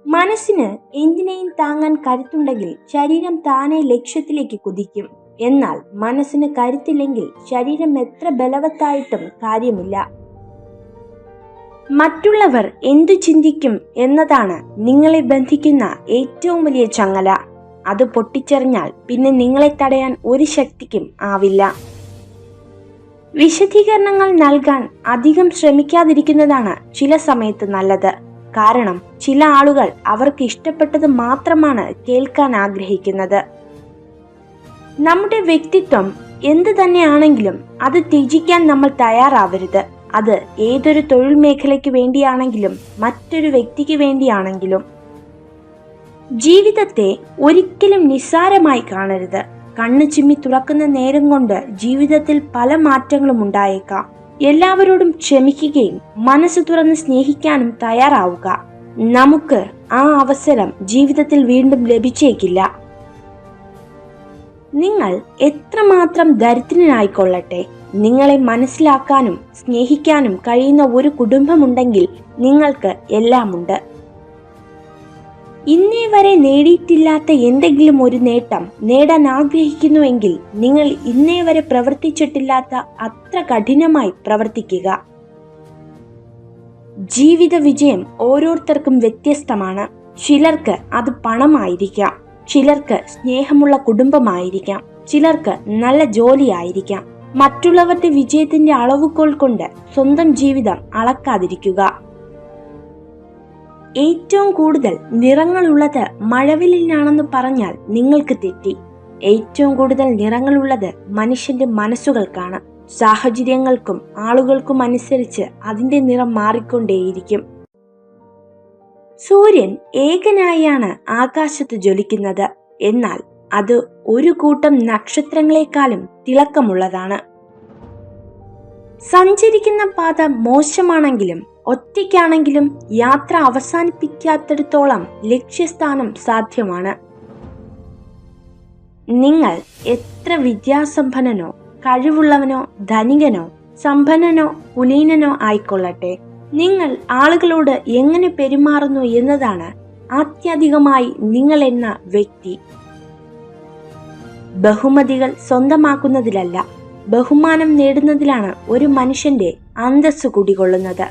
മനസ്സിന് എന്തിനേയും താങ്ങാൻ കരുത്തുണ്ടെങ്കിൽ ശരീരം താനെ ലക്ഷ്യത്തിലേക്ക് കുതിക്കും. എന്നാൽ മനസ്സിന് കരുത്തില്ലെങ്കിൽ ശരീരം എത്ര ബലവത്തായിട്ടും കാര്യമില്ല. മറ്റുള്ളവർ എന്തു ചിന്തിക്കും എന്നതാണ് നിങ്ങളെ ബന്ധിക്കുന്ന ഏറ്റവും വലിയ ചങ്ങല. അത് പൊട്ടിച്ചെറിഞ്ഞാൽ പിന്നെ നിങ്ങളെ തടയാൻ ഒരു ശക്തിക്കും ആവില്ല. വിശദീകരണങ്ങൾ നൽകാൻ അധികം ശ്രമിക്കാതിരിക്കുന്നതാണ് ചില സമയത്ത് നല്ലത്. കാരണം ചില ആളുകൾ അവർക്ക് ഇഷ്ടപ്പെട്ടത് മാത്രമാണ് കേൾക്കാൻ ആഗ്രഹിക്കുന്നത്. നമ്മുടെ വ്യക്തിത്വം എന്ത് തന്നെയാണെങ്കിലും അത് ത്യജിക്കാൻ നമ്മൾ തയ്യാറാവരുത്. അത് ഏതൊരു തൊഴിൽ മേഖലയ്ക്ക് വേണ്ടിയാണെങ്കിലും മറ്റൊരു വ്യക്തിക്ക് വേണ്ടിയാണെങ്കിലും. ജീവിതത്തെ ഒരിക്കലും നിസ്സാരമായി കാണരുത്. കണ്ണു ചിമ്മി തുറക്കുന്ന നേരം കൊണ്ട് ജീവിതത്തിൽ പല മാറ്റങ്ങളും ഉണ്ടായേക്കാം. എല്ലാവരോടും ക്ഷമിക്കുകയും മനസ്സ് തുറന്ന് സ്നേഹിക്കാനും തയ്യാറാവുക. നമുക്ക് ആ അവസരം ജീവിതത്തിൽ വീണ്ടും ലഭിച്ചേക്കില്ല. നിങ്ങൾ എത്രമാത്രം ദരിദ്രനായിക്കൊള്ളട്ടെ, നിങ്ങളെ മനസ്സിലാക്കാനും സ്നേഹിക്കാനും കഴിയുന്ന ഒരു കുടുംബമുണ്ടെങ്കിൽ നിങ്ങൾക്ക് എല്ലാമുണ്ട്. ഇന്നേ വരെ നേടിയിട്ടില്ലാത്ത എന്തെങ്കിലും ഒരു നേട്ടം നേടാൻ ആഗ്രഹിക്കുന്നുവെങ്കിൽ നിങ്ങൾ ഇന്നേ വരെ പ്രവർത്തിച്ചിട്ടില്ലാത്ത അത്ര കഠിനമായി പ്രവർത്തിക്കുക. ജീവിത വിജയം ഓരോരുത്തർക്കും വ്യത്യസ്തമാണ്. ചിലർക്ക് അത് പണമായിരിക്കാം, ചിലർക്ക് സ്നേഹമുള്ള കുടുംബമായിരിക്കാം, ചിലർക്ക് നല്ല ജോലിയായിരിക്കാം. മറ്റുള്ളവരുടെ വിജയത്തിന്റെ അളവുകോൽ കൊണ്ട് സ്വന്തം ജീവിതം അളക്കാതിരിക്കുക. ഏറ്റവും കൂടുതൽ നിറങ്ങളുള്ളത് മഴവില്ലിനാണെന്ന് പറഞ്ഞാൽ നിങ്ങൾക്ക് തെറ്റി. ഏറ്റവും കൂടുതൽ നിറങ്ങളുള്ളത് മനുഷ്യന്റെ മനസ്സുകൾക്കാണ്. സാഹചര്യങ്ങൾക്കും ആളുകൾക്കും അനുസരിച്ച് അതിന്റെ നിറം മാറിക്കൊണ്ടേയിരിക്കും. സൂര്യൻ ഏകനായാണ് ആകാശത്ത് ജ്വലിക്കുന്നത്. എന്നാൽ അത് ഒരു കൂട്ടം നക്ഷത്രങ്ങളെക്കാളും തിളക്കമുള്ളതാണ്. സഞ്ചരിക്കുന്ന പാത മോശമാണെങ്കിലും ഒറ്റയ്ക്കാണെങ്കിലും യാത്ര അവസാനിപ്പിക്കാത്തിടത്തോളം ലക്ഷ്യസ്ഥാനം സാധ്യമാണ്. നിങ്ങൾ എത്ര വിദ്യാസമ്പന്നനോ കഴിവുള്ളവനോ ധനികനോ സമ്പന്നനോ കുലീനനോ ആയിക്കൊള്ളട്ടെ, നിങ്ങൾ ആളുകളോട് എങ്ങനെ പെരുമാറുന്നു എന്നതാണ് ആത്യന്തികമായി നിങ്ങൾ എന്ന വ്യക്തി. ബഹുമതികൾ സ്വന്തമാക്കുന്നതിലല്ല, ബഹുമാനം നേടുന്നതിലാണ് ഒരു മനുഷ്യന്റെ അന്തസ്സ് കുടികൊള്ളുന്നത്.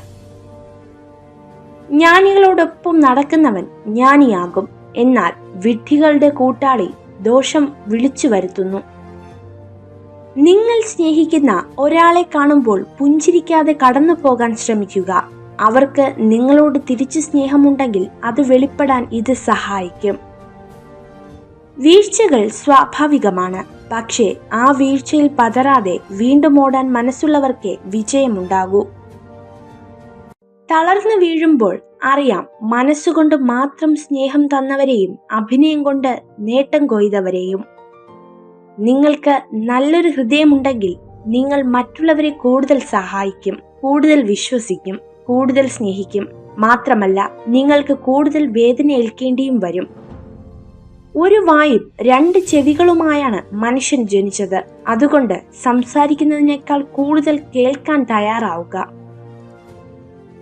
ജ്ഞാനികളോടൊപ്പം നടക്കുന്നവൻ ജ്ഞാനിയാകും. എന്നാൽ വിഡ്ഢികളുടെ കൂട്ടാളി ദോഷം വിളിച്ചു വരുത്തുന്നു. നിങ്ങൾ സ്നേഹിക്കുന്ന ഒരാളെ കാണുമ്പോൾ പുഞ്ചിരിക്കാതെ കടന്നു പോകാൻ ശ്രമിക്കുക. അവർക്ക് നിങ്ങളോട് തിരിച്ചു സ്നേഹമുണ്ടെങ്കിൽ അത് വെളിപ്പെടാൻ ഇത് സഹായിക്കും. വീഴ്ചകൾ സ്വാഭാവികമാണ്. പക്ഷേ ആ വീഴ്ചയിൽ പതറാതെ വീണ്ടും ഓടാൻ മനസ്സുള്ളവർക്കേ വിജയമുണ്ടാകൂ. തളർന്നു വീഴുമ്പോൾ അറിയാം മനസ്സുകൊണ്ട് മാത്രം സ്നേഹം തന്നവരെയും അഭിനയം കൊണ്ട് നേട്ടം കൊയ്തവരെയും. നിങ്ങൾക്ക് നല്ലൊരു ഹൃദയമുണ്ടെങ്കിൽ നിങ്ങൾ മറ്റുള്ളവരെ കൂടുതൽ സഹായിക്കും, കൂടുതൽ വിശ്വസിക്കും, കൂടുതൽ സ്നേഹിക്കും. മാത്രമല്ല നിങ്ങൾക്ക് കൂടുതൽ വേദന ഏൽക്കേണ്ടിയും വരും. ഒരു വായും രണ്ട് ചെവികളുമായാണ് മനുഷ്യൻ ജനിച്ചത്. അതുകൊണ്ട് സംസാരിക്കുന്നതിനേക്കാൾ കൂടുതൽ കേൾക്കാൻ തയ്യാറാവുക.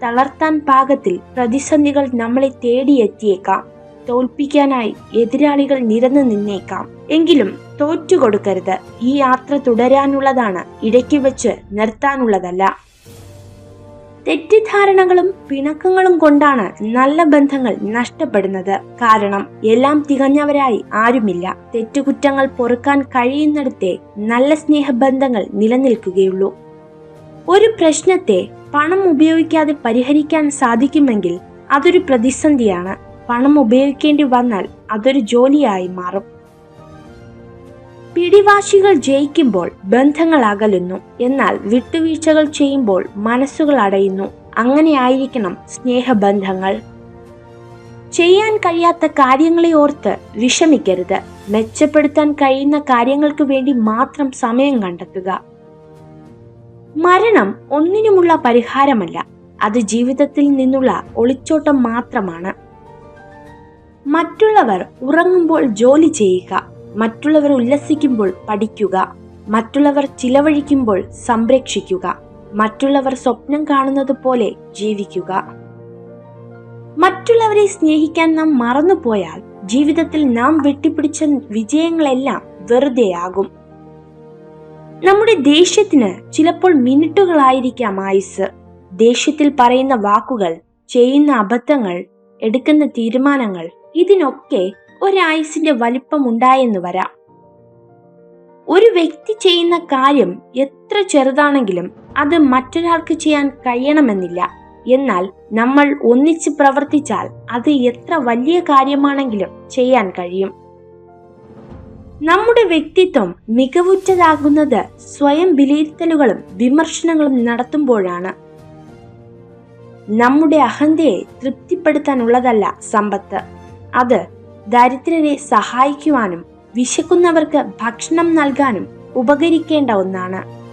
തളർത്താൻ പാകത്തിൽ പ്രതിസന്ധികൾ നമ്മളെ തേടിയെത്തിയേക്കാം. തോൽപ്പിക്കാനായി എതിരാളികൾ നിരന്നു നിന്നേക്കാം. എങ്കിലും തോറ്റുകൊടുക്കരുത്. ഈ യാത്ര തുടരാനുള്ളതാണ്, ഇടയ്ക്ക് വെച്ച് നിർത്താനുള്ളതല്ല. തെറ്റിദ്ധാരണകളും പിണക്കങ്ങളും കൊണ്ടാണ് നല്ല ബന്ധങ്ങൾ നഷ്ടപ്പെടുന്നത്. കാരണം എല്ലാം തികഞ്ഞവരായി ആരുമില്ല. തെറ്റുകുറ്റങ്ങൾ പൊറുക്കാൻ കഴിയുന്നിടത്തെ നല്ല സ്നേഹബന്ധങ്ങൾ നിലനിൽക്കുകയുള്ളൂ. ഒരു പ്രശ്നത്തെ പണം ഉപയോഗിക്കാതെ പരിഹരിക്കാൻ സാധിക്കുമെങ്കിൽ അതൊരു പ്രതിസന്ധിയാണ്. പണം ഉപയോഗിക്കേണ്ടി വന്നാൽ അതൊരു ജോലിയായി മാറും. പിടിവാശികൾ ജയിക്കുമ്പോൾ ബന്ധങ്ങൾ അകലുന്നു. എന്നാൽ വിട്ടുവീഴ്ചകൾ ചെയ്യുമ്പോൾ മനസ്സുകൾ അടയുന്നു. അങ്ങനെയായിരിക്കണം സ്നേഹബന്ധങ്ങൾ. ചെയ്യാൻ കഴിയാത്ത കാര്യങ്ങളെ ഓർത്ത് വിഷമിക്കരുത്. മെച്ചപ്പെടുത്താൻ കഴിയുന്ന കാര്യങ്ങൾക്ക് വേണ്ടി മാത്രം സമയം കണ്ടെത്തുക. മരണം ഒന്നിനുമുള്ള പരിഹാരമല്ല. അത് ജീവിതത്തിൽ നിന്നുള്ള ഒളിച്ചോട്ടം മാത്രമാണ്. മറ്റുള്ളവർ ഉറങ്ങുമ്പോൾ ജോലി ചെയ്യുക. മറ്റുള്ളവർ ഉല്ലസിക്കുമ്പോൾ പഠിക്കുക. മറ്റുള്ളവർ ചിലവഴിക്കുമ്പോൾ സംരക്ഷിക്കുക. മറ്റുള്ളവർ സ്വപ്നം കാണുന്നത് പോലെ ജീവിക്കുക. മറ്റുള്ളവരെ സ്നേഹിക്കാൻ നാം മറന്നുപോയാൽ ജീവിതത്തിൽ നാം വെട്ടിപ്പിടിച്ച വിജയങ്ങളെല്ലാം വെറുതെയാകും. നമ്മുടെ ദേഷ്യത്തിന് ചിലപ്പോൾ മിനിറ്റുകളായിരിക്കാം ആയുസ്. ദേഷ്യത്തിൽ പറയുന്ന വാക്കുകൾ, ചെയ്യുന്ന അബദ്ധങ്ങൾ, എടുക്കുന്ന തീരുമാനങ്ങൾ, ഇതിനൊക്കെ ഒരായുസിന്റെ വലിപ്പം ഉണ്ടായെന്ന് വരാം. ഒരു വ്യക്തി ചെയ്യുന്ന കാര്യം എത്ര ചെറുതാണെങ്കിലും അത് മറ്റൊരാൾക്ക് ചെയ്യാൻ കഴിയണമെന്നില്ല. എന്നാൽ നമ്മൾ ഒന്നിച്ച് പ്രവർത്തിച്ചാൽ അത് എത്ര വലിയ കാര്യമാണെങ്കിലും ചെയ്യാൻ കഴിയും. നമ്മുടെ വ്യക്തിത്വം മികവുറ്റതാകുന്നത് സ്വയം വിലയിരുത്തലുകളും വിമർശനങ്ങളും നടത്തുമ്പോഴാണ്. നമ്മുടെ അഹന്തയെ തൃപ്തിപ്പെടുത്താനുള്ളതല്ല സമ്പത്ത്. അത് ദരിദ്രരെ സഹായിക്കുവാനും വിശക്കുന്നവർക്ക് ഭക്ഷണം നൽകാനും ഉപകരിക്കേണ്ട ഒന്നാണ്.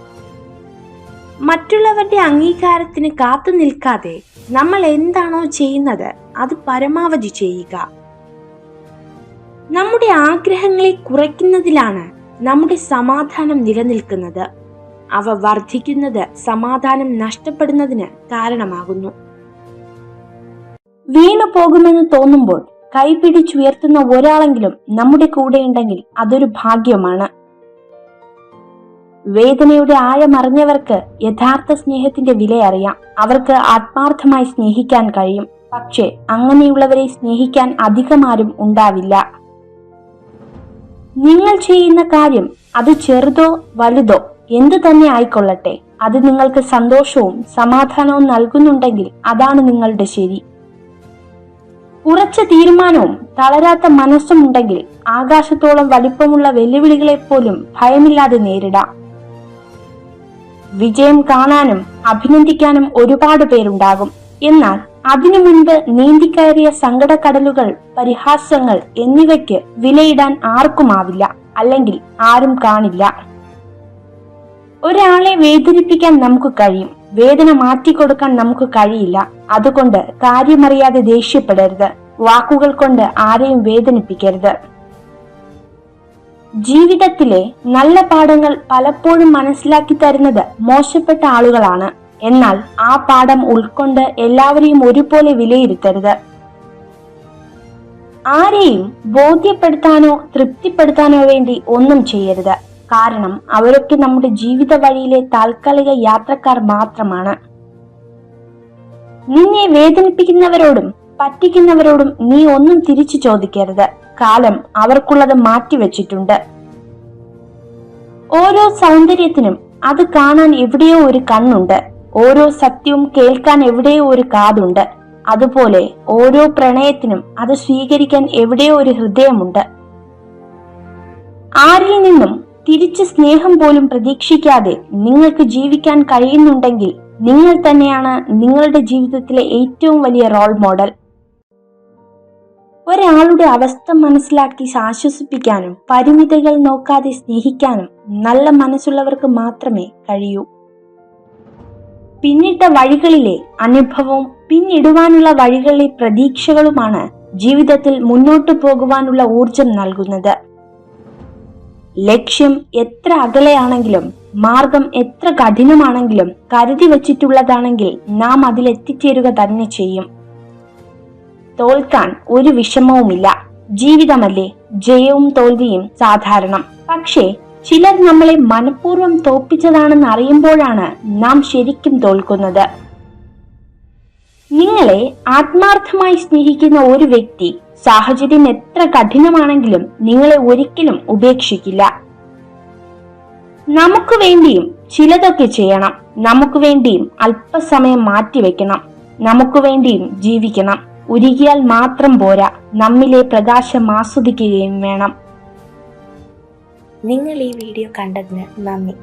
മറ്റുള്ളവരുടെ അംഗീകാരത്തിന് കാത്തു നിൽക്കാതെ നമ്മൾ എന്താണോ ചെയ്യുന്നത് അത് പരമാവധി ചെയ്യുക. നമ്മുടെ ആഗ്രഹങ്ങളെ കുറയ്ക്കുന്നതിലാണ് നമ്മുടെ സമാധാനം നിലനിൽക്കുന്നത്. അവ വർദ്ധിക്കുന്നത് സമാധാനം നഷ്ടപ്പെടുന്നതിന് കാരണമാകുന്നു. വീണു പോകുമെന്ന് തോന്നുമ്പോൾ കൈപിടിച്ചുയർത്തുന്ന ഒരാളെങ്കിലും നമ്മുടെ കൂടെയുണ്ടെങ്കിൽ അതൊരു ഭാഗ്യമാണ്. വേദനയുടെ ആഴമറിഞ്ഞവർക്ക് യഥാർത്ഥ സ്നേഹത്തിന്റെ വില അറിയാം. അവർക്ക് ആത്മാർത്ഥമായി സ്നേഹിക്കാൻ കഴിയും. പക്ഷേ അങ്ങനെയുള്ളവരെ സ്നേഹിക്കാൻ അധികമാരും ഉണ്ടാവില്ല. നിങ്ങൾ ചെയ്യുന്ന കാര്യം അത് ചെറുതോ വലുതോ എന്തു തന്നെ ആയിക്കൊള്ളട്ടെ, അത് നിങ്ങൾക്ക് സന്തോഷവും സമാധാനവും നൽകുന്നുണ്ടെങ്കിൽ അതാണ് നിങ്ങളുടെ ശരി. ഉറച്ച തീരുമാനവും തളരാത്ത മനസ്സും ഉണ്ടെങ്കിൽ ആകാശത്തോളം വലിപ്പമുള്ള വെല്ലുവിളികളെ പോലും ഭയമില്ലാതെ നേരിടാം. വിജയം കാണാനും അഭിനന്ദിക്കാനും ഒരുപാട് പേരുണ്ടാകും. എന്നാൽ അതിനു മുൻപ് നീന്തിക്കയറിയ സങ്കടക്കടലുകൾ, പരിഹാസങ്ങൾ എന്നിവയ്ക്ക് വിലയിടാൻ ആർക്കുമാവില്ല, അല്ലെങ്കിൽ ആരും കാണില്ല. ഒരാളെ വേദനിപ്പിക്കാൻ നമുക്ക് കഴിയും, വേദന മാറ്റിക്കൊടുക്കാൻ നമുക്ക് കഴിയില്ല. അതുകൊണ്ട് കാര്യമറിയാതെ ദേഷ്യപ്പെടരുത്. വാക്കുകൾ കൊണ്ട് ആരെയും വേദനിപ്പിക്കരുത്. ജീവിതത്തിലെ നല്ല പാഠങ്ങൾ പലപ്പോഴും മനസ്സിലാക്കി തരുന്നത് മോശപ്പെട്ട ആളുകളാണ്. എന്നാൽ ആ പാഠം ഉൾക്കൊണ്ട് എല്ലാവരെയും ഒരുപോലെ വിലയിരുത്തരുത്. ആരെയും ബോധ്യപ്പെടുത്താനോ തൃപ്തിപ്പെടുത്താനോ വേണ്ടി ഒന്നും ചെയ്യരുത്. കാരണം അവരൊക്കെ നമ്മുടെ ജീവിത വഴിയിലെ താൽക്കാലിക യാത്രക്കാർ മാത്രമാണ്. നിന്നെ വേദനിപ്പിക്കുന്നവരോടും പറ്റിക്കുന്നവരോടും നീ ഒന്നും തിരിച്ചു ചോദിക്കരുത്. കാലം അവർക്കുള്ളത് മാറ്റിവെച്ചിട്ടുണ്ട്. ഓരോ സൗന്ദര്യത്തിനും അത് കാണാൻ എവിടെയോ ഒരു കണ്ണുണ്ട്. ഓരോ സത്യവും കേൾക്കാൻ എവിടെയോ ഒരു കാതുണ്ട്. അതുപോലെ ഓരോ പ്രണയത്തിനും അത് സ്വീകരിക്കാൻ എവിടെയോ ഒരു ഹൃദയമുണ്ട്. ആരിൽ നിന്നും തിരിച്ച് സ്നേഹം പോലും പ്രതീക്ഷിക്കാതെ നിങ്ങൾക്ക് ജീവിക്കാൻ കഴിയുന്നുണ്ടെങ്കിൽ നിങ്ങൾ തന്നെയാണ് നിങ്ങളുടെ ജീവിതത്തിലെ ഏറ്റവും വലിയ റോൾ മോഡൽ. ഒരാളുടെ അവസ്ഥ മനസ്സിലാക്കി ആശ്വസിപ്പിക്കാനും പരിമിതികൾ നോക്കാതെ സ്നേഹിക്കാനും നല്ല മനസ്സുള്ളവർക്ക് മാത്രമേ കഴിയൂ. പിന്നിട്ട വഴികളിലെ അനുഭവവും പിന്നിടുവാനുള്ള വഴികളിലെ പ്രതീക്ഷകളുമാണ് ജീവിതത്തിൽ മുന്നോട്ടു പോകുവാനുള്ള ഊർജം നൽകുന്നത്. ലക്ഷ്യം എത്ര അകലെയാണെങ്കിലും മാർഗം എത്ര കഠിനമാണെങ്കിലും കരുതി വച്ചിട്ടുള്ളതാണെങ്കിൽ നാം അതിലെത്തിച്ചേരുക തന്നെ ചെയ്യും. തോൽക്കാൻ ഒരു വിഷമവുമില്ല. ജീവിതമല്ലേ, ജയവും തോൽവിയും സാധാരണം. പക്ഷേ ചിലർ നമ്മളെ മനഃപൂർവ്വം തോൽപ്പിച്ചതാണെന്ന് അറിയുമ്പോഴാണ് നാം ശരിക്കും തോൽക്കുന്നത്. നിങ്ങളെ ആത്മാർത്ഥമായി സ്നേഹിക്കുന്ന ഒരു വ്യക്തി സാഹചര്യം എത്ര കഠിനമാണെങ്കിലും നിങ്ങളെ ഒരിക്കലും ഉപേക്ഷിക്കില്ല. നമുക്ക് വേണ്ടിയും ചിലതൊക്കെ ചെയ്യണം. നമുക്ക് വേണ്ടിയും അല്പസമയം മാറ്റിവെക്കണം. നമുക്ക് വേണ്ടിയും ജീവിക്കണം. ഉരുകിയാൽ മാത്രം പോരാ, നമ്മിലെ പ്രകാശം ആസ്വദിക്കുകയും വേണം. നിങ്ങൾ ഈ വീഡിയോ കണ്ടതിന് നന്ദി.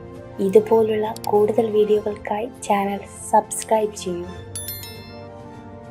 ഇതുപോലുള്ള കൂടുതൽ വീഡിയോകൾക്കായി ചാനൽ സബ്സ്ക്രൈബ് ചെയ്യൂ.